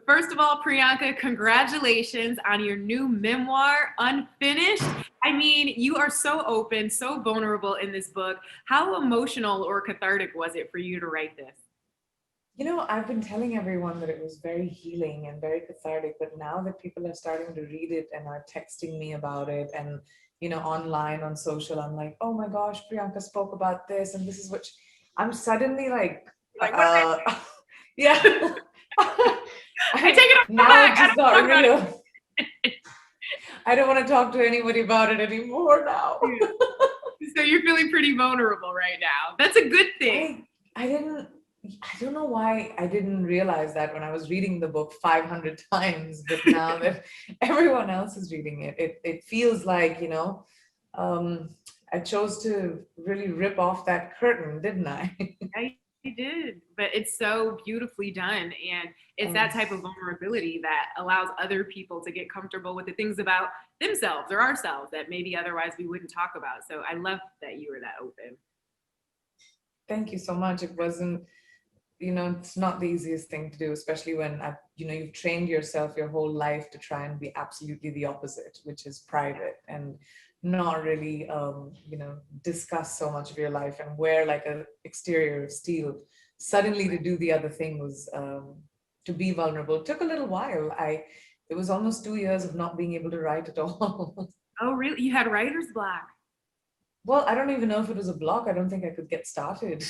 First of all, Priyanka, congratulations on your new memoir, Unfinished. I mean, you are so open, so vulnerable in this book. How emotional or cathartic was it for you to write this? I've been telling everyone that it was very healing and very cathartic, but now that people are starting to read it and are texting me about it and, online on social, I'm like, oh my gosh, Priyanka spoke about this and this is what I'm suddenly like, Like, what uh, yeah. I take it all Now it back. I just don't got talk about real. I don't want to talk to anybody about it anymore now. it. So you're feeling pretty vulnerable right now. That's a good thing. I didn't I don't know why I didn't realize that when I was reading the book 500 times, but now that everyone else is reading it, it feels like, um, I chose to really rip off that curtain, didn't I? Yeah, you did, but it's so beautifully done, and it's that Um, type of vulnerability that allows other people to get comfortable with the things about themselves or ourselves that maybe otherwise we wouldn't talk about. So I love that you were that open. Thank you so much. It wasn't, it's not the easiest thing to do, especially when you've trained yourself your whole life to try and be absolutely the opposite, which is private and not really, discuss so much of your life and wear like a exterior of steel. Suddenly to do the other thing was, to be vulnerable. It took a little while. It was almost 2 years of not being able to write at all. Oh, really? You had writer's block. Well, I don't even know if it was a block. I don't think I could get started.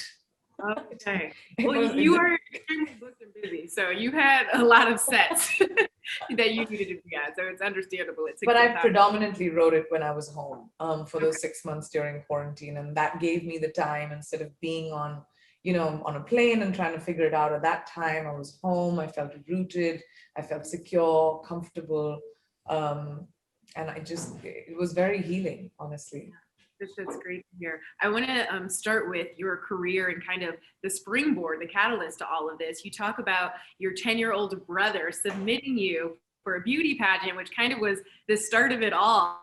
Okay. It Well, was, you are extremely booked and busy, so you had a lot of sets that you needed to be on. So it's understandable. It took but some I time. predominantly wrote it when I was home, for Okay. those 6 months during quarantine, and that gave me the time instead of being on a plane and trying to figure it out. At that time, I was home. I felt rooted. I felt secure, comfortable, um, and it was very healing, honestly. That's great to hear. I want to start with your career and kind of the springboard, the catalyst to all of this. You talk about your 10-year-old brother submitting you for a beauty pageant, which kind of was the start of it all.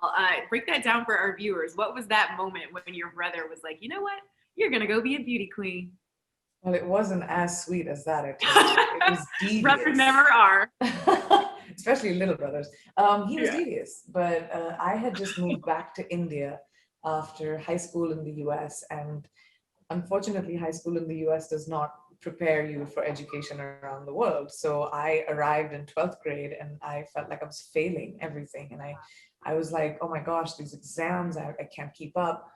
Break that down for our viewers. What was that moment when your brother was like, you know what? You're going to go be a beauty queen? Well, it wasn't as sweet as that, I tell you. It was Brothers devious. never are. Especially little brothers. He was Yeah. devious, but I had just moved back to India after high school in the US. And unfortunately, high school in the US does not prepare you for education around the world. So I arrived in 12th grade and I felt like I was failing everything. And I was like, oh my gosh, these exams, I can't keep up.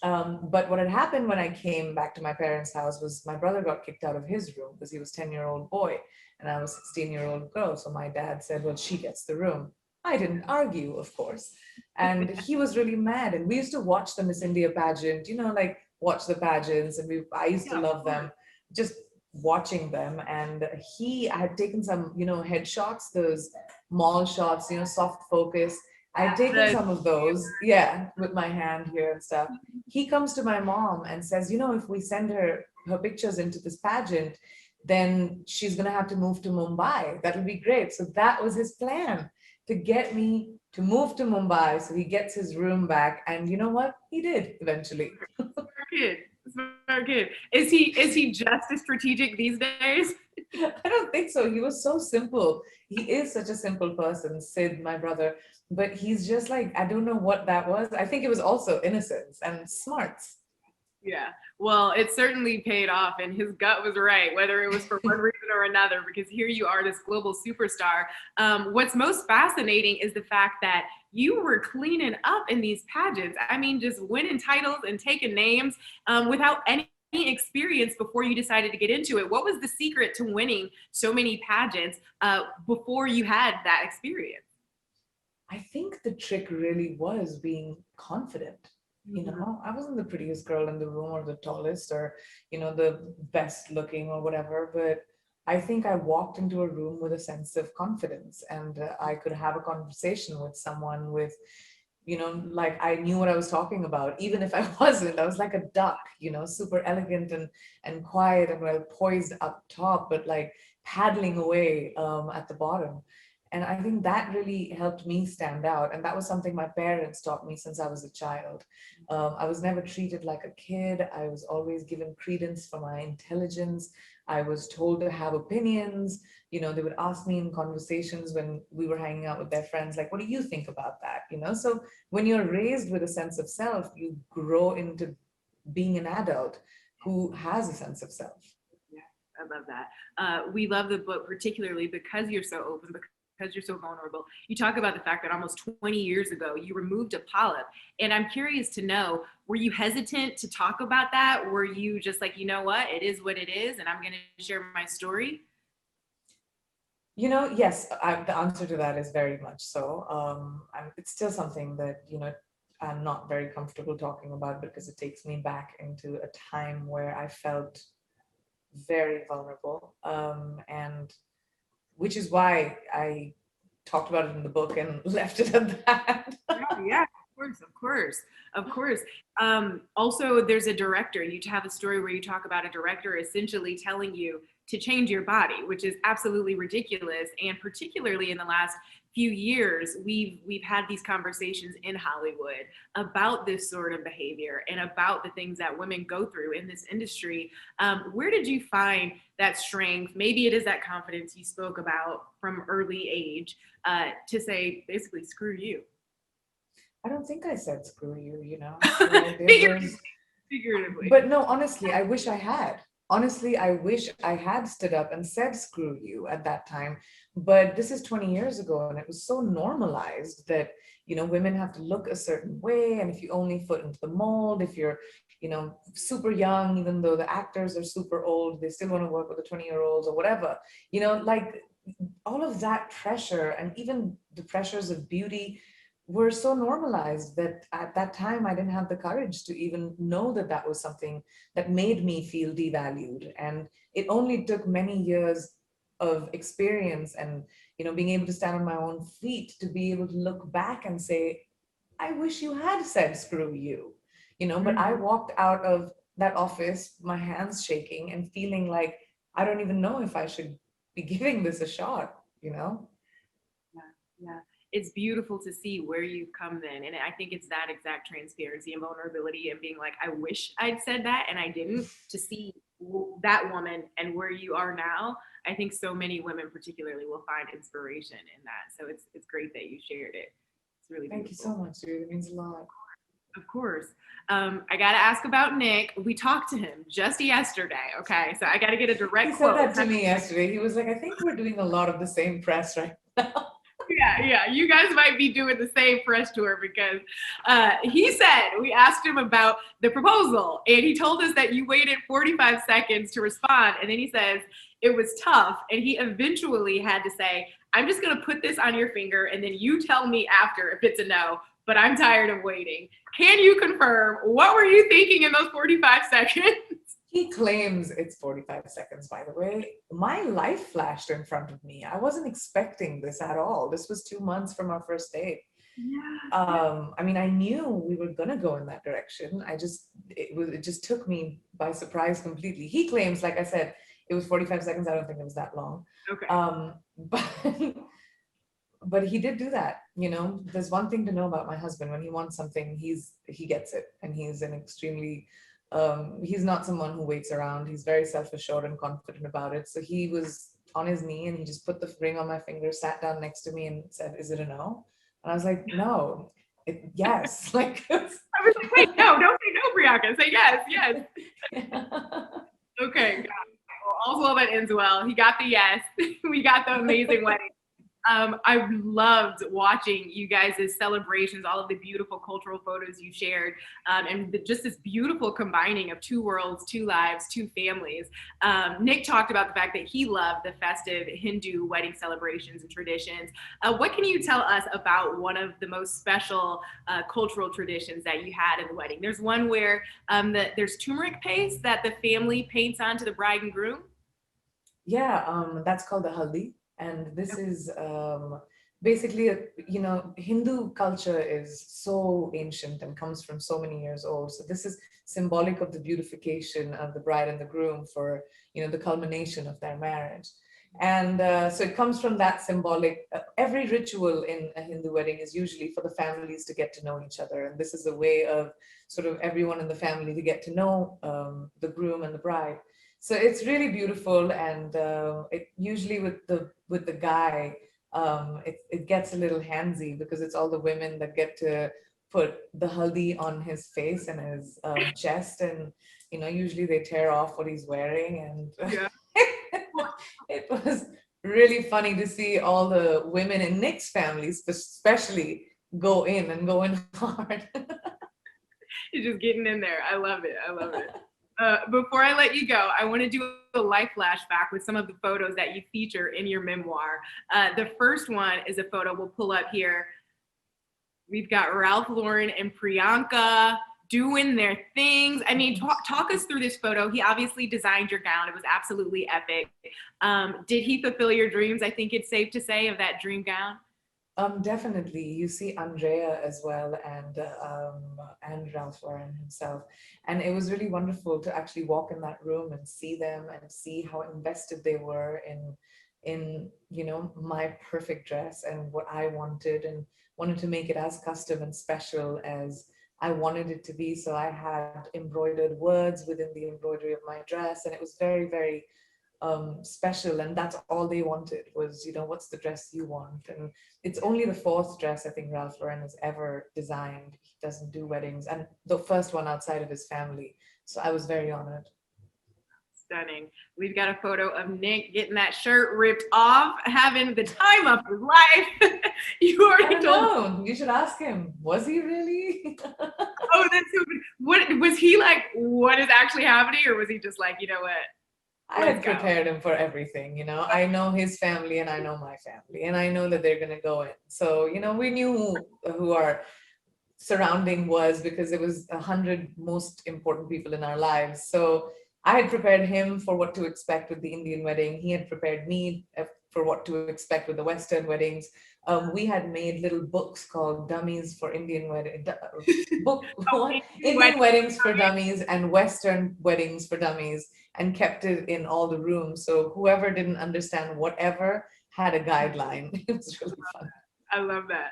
But what had happened when I came back to my parents' house was my brother got kicked out of his room because he was 10-year-old boy and I was 16-year-old girl. So my dad said, well, she gets the room. I didn't argue, of course. And he was really mad. And we used to watch the Miss India pageant, like watch the pageants. And I used to Yeah, of love course. them, just watching them. And I had taken some, headshots, those mall shots, soft focus. I'd taken The, some of those, yeah, with my hand here and stuff. He comes to my mom and says, if we send her pictures into this pageant, then she's going to have to move to Mumbai. That'll be great. So that was his plan, to get me to move to Mumbai so he gets his room back. And you know what? He did eventually. smart kid. Smart kid. Is he just as strategic these days? I don't think so. He was so simple. He is such a simple person, Sid, my brother. But he's just like, I don't know what that was. I think it was also innocence and smarts. Yeah. Well, it certainly paid off, and his gut was right, whether it was for one reason or another, because here you are, this global superstar. What's most fascinating is the fact that you were cleaning up in these pageants. I mean, just winning titles and taking names without any experience before you decided to get into it. What was the secret to winning so many pageants before you had that experience? I think the trick really was being confident. Mhm. I wasn't the prettiest girl in the room or the tallest or, the best looking or whatever, but I think I walked into a room with a sense of confidence and I could have a conversation with someone with, like I knew what I was talking about, even if I wasn't. I was like a duck, super elegant and quiet and well poised up top, but like paddling away at the bottom. And I think that really helped me stand out. And that was something my parents taught me since I was a child. I was never treated like a kid. I was always given credence for my intelligence. I was told to have opinions. They would ask me in conversations when we were hanging out with their friends, like, what do you think about that? So when you're raised with a sense of self, you grow into being an adult who has a sense of self. Yeah, I love that. We love the book particularly because you're so open, because you're so vulnerable. You talk about the fact that almost 20 years ago you removed a polyp, and I'm curious to know, were you hesitant to talk about that? Were you just like, you know what, it is what it is, and I'm going to share my story? Yes, the answer to that is very much so. It's still something that, I'm not very comfortable talking about because it takes me back into a time where I felt very vulnerable. And which is why I talked about it in the book and left it at that. Oh, yeah, of course, of course, of course. Also, there's a director. You have a story where you talk about a director essentially telling you to change your body, which is absolutely ridiculous. And particularly in the last few years, we've had these conversations in Hollywood about this sort of behavior and about the things that women go through in this industry. Where did you find that strength? Maybe it is that confidence you spoke about from early age, to say basically, screw you. I don't think I said screw you, it figuratively, was, figuratively. but no, honestly, I wish I had. Honestly, I wish I had stood up and said screw you at that time. But this is 20 years ago, and it was so normalized that, women have to look a certain way. And if you only fit into the mold, if you're, super young, even though the actors are super old, they still want to work with the 20-year-olds or whatever, like all of that pressure and even the pressures of beauty were so normalized that at that time I didn't have the courage to even know that that was something that made me feel devalued. And it only took many years of experience and being able to stand on my own feet to be able to look back and say, I wish you had said screw you, but I Mhm. walked out of that office, my hands shaking and feeling like I don't even know if I should be giving this a shot. Yeah, yeah. It's beautiful to see where you've come then. And I think it's that exact transparency and vulnerability and being like, I wish I'd said that and I didn't, to see that woman and where you are now. I think so many women particularly will find inspiration in that. So it's great that you shared it. It's really Thank you so beautiful. much, dude. It means a lot. Of course. I got to ask about Nick. We talked to him just yesterday. Okay. So I got to get a He direct said quote. that to me yesterday. He was like, I think we're doing a lot of the same press right now. Yeah, yeah. You guys might be doing the same press tour because he said, we asked him about the proposal and he told us that you waited 45 seconds to respond. And then he says it was tough. And he eventually had to say, I'm just going to put this on your finger and then you tell me after if it's a no, but I'm tired of waiting. Can you confirm what were you thinking in those 45 seconds? He claims it's 45 seconds, by the way. My life flashed in front of me. I wasn't expecting this at all. This was 2 months from our first date. Yeah. I mean, I knew we were gonna go in that direction. It just took me by surprise completely. He claims, like I said, it was 45 seconds. I don't think it was that long. Okay. But but he did do that. There's one thing to know about my husband. When he wants something, he gets it, and he's an extremely he's not someone who waits around. He's very self-assured and confident about it. So he was on his knee and he just put the ring on my finger, sat down next to me and said, is it a no? And I was like, no. Yes. Like I was like, wait, no, don't say no, Priyanka. Say yes, yes. Okay, got it. Well, all's well that ends well. He got the yes. We got the amazing wedding. I loved watching you guys' celebrations, all of the beautiful cultural photos you shared, and just this beautiful combining of two worlds, two lives, two families. Nick talked about the fact that he loved the festive Hindu wedding celebrations and traditions. What can you tell us about one of the most special cultural traditions that you had in the wedding? There's one where there's turmeric paste that the family paints onto the bride and groom. Yeah, that's called the haldi. And this is basically, Hindu culture is so ancient and comes from so many years old. So this is symbolic of the beautification of the bride and the groom for, the culmination of their marriage. And so it comes from that symbolic, every ritual in a Hindu wedding is usually for the families to get to know each other. And this is a way of sort of everyone in the family to get to know the groom and the bride. So it's really beautiful. And it usually with the guy, it gets a little handsy because it's all the women that get to put the haldi on his face and his chest. And, usually they tear off what he's wearing. And Yeah. it was really funny to see all the women in Nick's families, especially go in hard. You're just getting in there. I love it. I love it. Before I let you go, I want to do a life flashback with some of the photos that you feature in your memoir. The first one is a photo we'll pull up here. We've got Ralph Lauren and Priyanka doing their things. I mean, talk us through this photo. He obviously designed your gown. It was absolutely epic. Did he fulfill your dreams? I think it's safe to say, of that dream gown. Definitely. You see Andrea as well, and Ralph Lauren himself, and it was really wonderful to actually walk in that room and see them and see how invested they were in my perfect dress and what I wanted, and wanted to make it as custom and special as I wanted it to be. So I had embroidered words within the embroidery of my dress, and it was very, very special. And that's all they wanted was, what's the dress you want? And it's only the fourth dress I think Ralph Lauren has ever designed. He doesn't do weddings, and the first one outside of his family. So I was very honored. Stunning. We've got a photo of Nick getting that shirt ripped off, having the time of his life. You I already don't told. know. You should ask him. Was he really? Oh, that's so good. What was he like? What is actually happening, or was he just like, you know what? I Let's had go. prepared him for everything. I know his family and I know my family, and I know that they're going to go in. So, we knew who our surrounding was, because it was 100 most important people in our lives. So I had prepared him for what to expect with the Indian wedding. He had prepared me for what to expect with the Western weddings. We had made little books called Dummies for Indian Wedding, book Oh, Indian weddings for dummies and Western weddings for dummies, and kept it in all the rooms. So whoever didn't understand whatever had a guideline. It was really fun. I love that.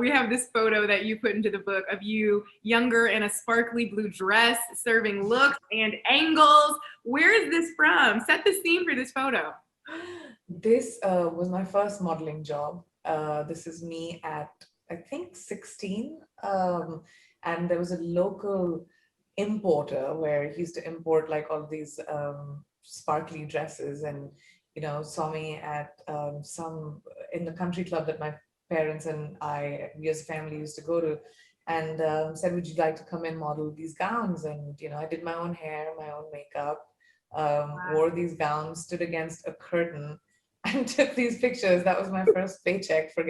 We have this photo that you put into the book of you younger in a sparkly blue dress, serving looks and angles. Where is this from? Set the scene for this photo. This was my first modeling job. This is me at, I think, 16. And there was a local importer where he used to import like all of these sparkly dresses, and, saw me at some in the country club that my parents and we as a family used to go to, and said, would you like to come and model these gowns? And, I did my own hair, my own makeup, wore these gowns, stood against a curtain, and took these pictures. That was my first paycheck for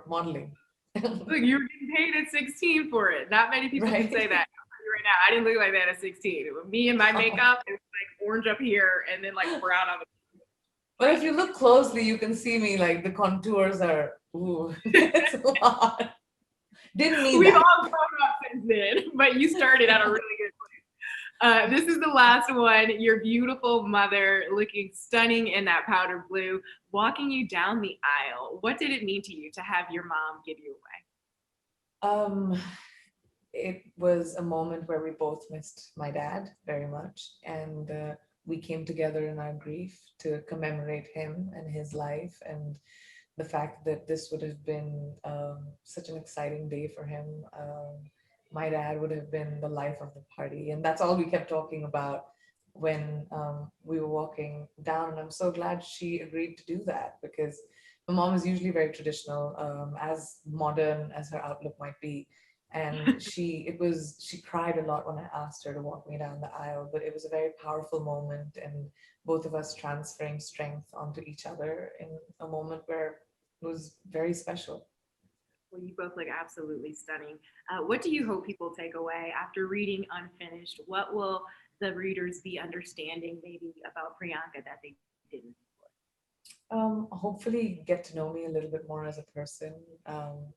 modeling. Look, you were getting paid at 16 for it. Not many people can say Right. that. Right now, I didn't look like that at 16. Me and my makeup, it was like orange up here and then like brown on the. But if you look closely, you can see me, like the contours are, ooh, it's a lot. Didn't need We've that. all grown up since then, but you started at a really good place. This is the last one. Your beautiful mother, looking stunning in that powder blue, walking you down the aisle. What did it mean to you to have your mom give you away? Um, it was a moment where we both missed my dad very much, and we came together in our grief to commemorate him and his life, and the fact that this would have been such an exciting day for him. My dad would have been the life of the party, and that's all we kept talking about when we were walking down. And I'm so glad she agreed to do that, because my mom is usually very traditional, as modern as her outlook might be. And she cried a lot when I asked her to walk me down the aisle, but it was a very powerful moment, and both of us transferring strength onto each other in a moment where it was very special. Well, you both look absolutely stunning. What do you hope people take away after reading Unfinished? What will the readers be understanding maybe about Priyanka that they didn't? Hopefully get to know me a little bit more as a person, and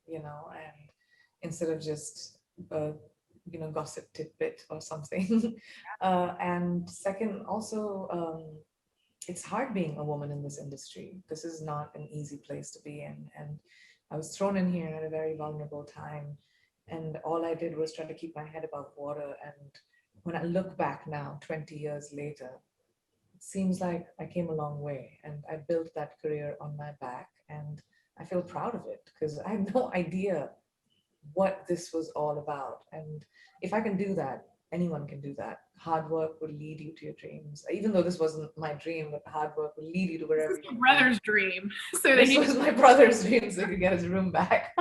instead of just gossip tidbit or something. And second, also it's hard being a woman in this industry. This is not an easy place to be in. And I was thrown in here at a very vulnerable time. And all I did was try to keep my head above water. And when I look back now, 20 years later, it seems like I came a long way and I built that career on my back. And I feel proud of it because I had no idea what this was all about. And if I can do that, anyone can do that. Hard work will lead you to your dreams. Even though this wasn't my dream, but hard work will lead you to This wherever is you my want to be. brother's dream, so that This he. was my brother's dream so he could get his room back.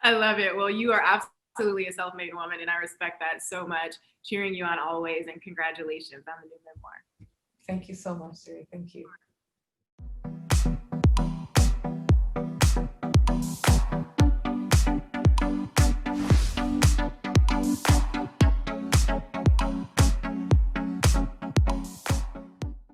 I love it. Well, you are absolutely a self-made woman, and I respect that so much. Cheering you on always, and congratulations on the new memoir. Thank you so much, Zuri. Thank you.